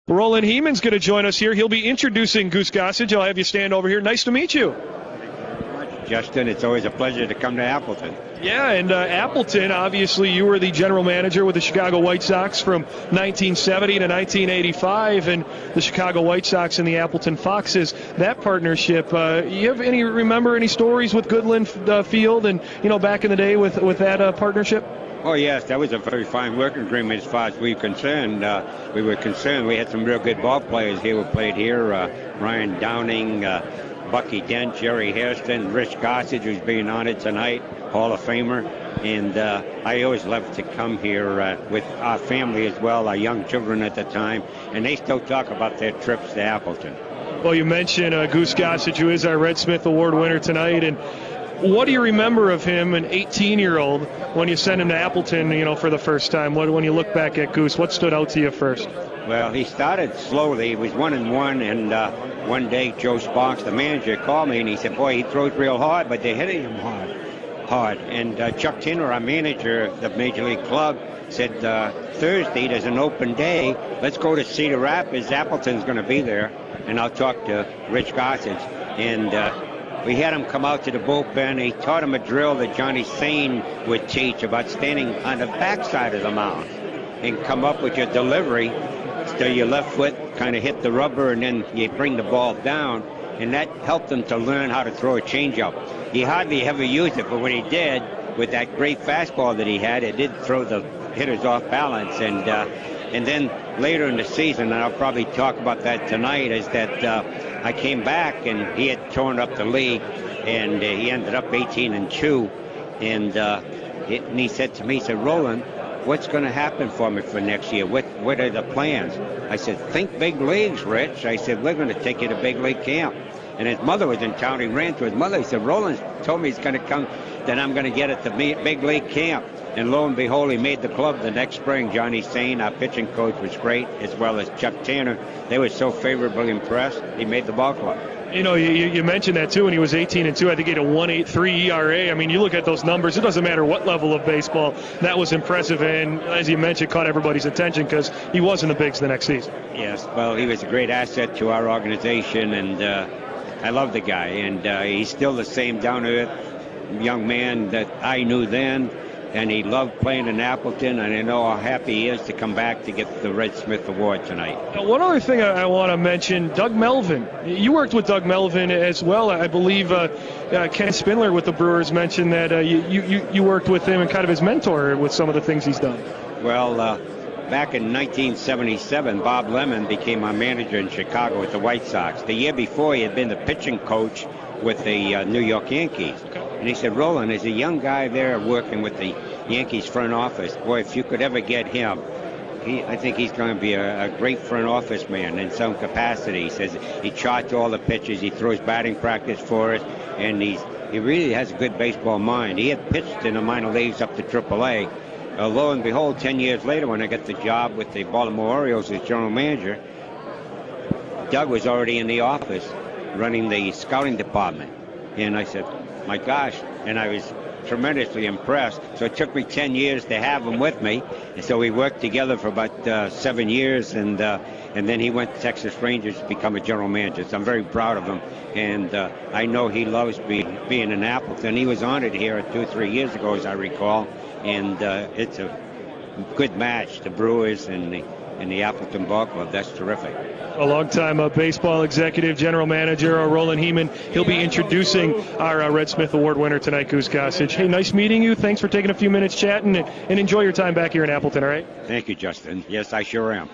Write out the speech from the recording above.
Roland Hemund's going to join us here. He'll be introducing Goose Gossage. I'll have you stand over here. Nice to meet you. Justin, it's always a pleasure to come to Appleton. Yeah, and Appleton, obviously you were the general manager with the Chicago White Sox from 1970 to 1985, and the Chicago White Sox and the Appleton Foxes, that partnership. You have remember any stories with Goodland Field and, back in the day with that partnership? Oh, yes, that was a very fine working agreement as far as we were concerned. We had some real good ball players here who played here. Ryan Downing, Bucky Dent, Jerry Hairston, Rich Gossage, who's being honored tonight, Hall of Famer. And I always loved to come here with our family as well, our young children at the time. And they still talk about their trips to Appleton. Well, you mentioned Goose Gossage, who is our Red Smith Award winner tonight. And what do you remember of him, an 18-year-old, when you sent him to Appleton, for the first time? When you look back at Goose, what stood out to you first? Well, he started slowly. He was 1-1, and one day Joe Sparks, the manager, called me, and he said, boy, he throws real hard, but they're hitting him hard. And Chuck Tinner, our manager of the Major League Club, said, Thursday, there's an open day. Let's go to Cedar Rapids. Appleton's going to be there, and I'll talk to Rich Gossage. And we had him come out to the bullpen. He taught him a drill that Johnny Sane would teach about standing on the backside of the mound and come up with your delivery so your left foot kind of hit the rubber and then you bring the ball down. And that helped him to learn how to throw a changeup. He hardly ever used it, but when he did, with that great fastball that he had, it did throw the hitters off balance. And then later in the season, and I'll probably talk about that tonight, is that I came back and he had torn up the league, and he ended up 18-2. And he said to me, he said, Roland, what's going to happen for me for next year? What are the plans? I said, think big leagues, Rich. I said, we're going to take you to big league camp. And his mother was in town. He ran to his mother. He said, Roland told me he's going to come, then I'm going to get at the big league camp. And lo and behold, he made the club the next spring. Johnny Sane, our pitching coach, was great, as well as Chuck Tanner. They were so favorably impressed, he made the ball club. You mentioned that, too, when he was 18-2. I think he had a 1.83 ERA. I mean, you look at those numbers, it doesn't matter what level of baseball. That was impressive, and as you mentioned, caught everybody's attention because he was in the bigs the next season. Yes, well, he was a great asset to our organization, and I love the guy. And he's still the same down-to-earth young man that I knew then. And he loved playing in Appleton, and I know how happy he is to come back to get the Red Smith Award tonight. Now, one other thing I want to mention, Doug Melvin. You worked with Doug Melvin as well. I believe Ken Spindler with the Brewers mentioned that you worked with him and kind of his mentor with some of the things he's done. Well, back in 1977, Bob Lemon became our manager in Chicago with the White Sox. The year before, he had been the pitching coach with the New York Yankees. And he said, Roland, as a young guy there working with the Yankees front office, boy, if you could ever get him, I think he's going to be a great front office man in some capacity. He says he charts all the pitches, he throws batting practice for us, and he really has a good baseball mind. He had pitched in the minor leagues up to AAA. Lo and behold, 10 years later, when I got the job with the Baltimore Orioles as general manager, Doug was already in the office running the scouting department. And I said, my gosh, and I was tremendously impressed. So it took me 10 years to have him with me. And so we worked together for about 7 years, and then he went to Texas Rangers to become a general manager. So I'm very proud of him, and I know he loves being in Appleton. He was honored here 2 or 3 years ago, as I recall, and it's a good match, the Brewers and the Appleton Ball Club. That's terrific. A long-time baseball executive, general manager, Roland Hemund. He'll be introducing our Red Smith Award winner tonight, Goose Gossage. Hey, nice meeting you. Thanks for taking a few minutes chatting, and enjoy your time back here in Appleton, all right? Thank you, Justin. Yes, I sure am.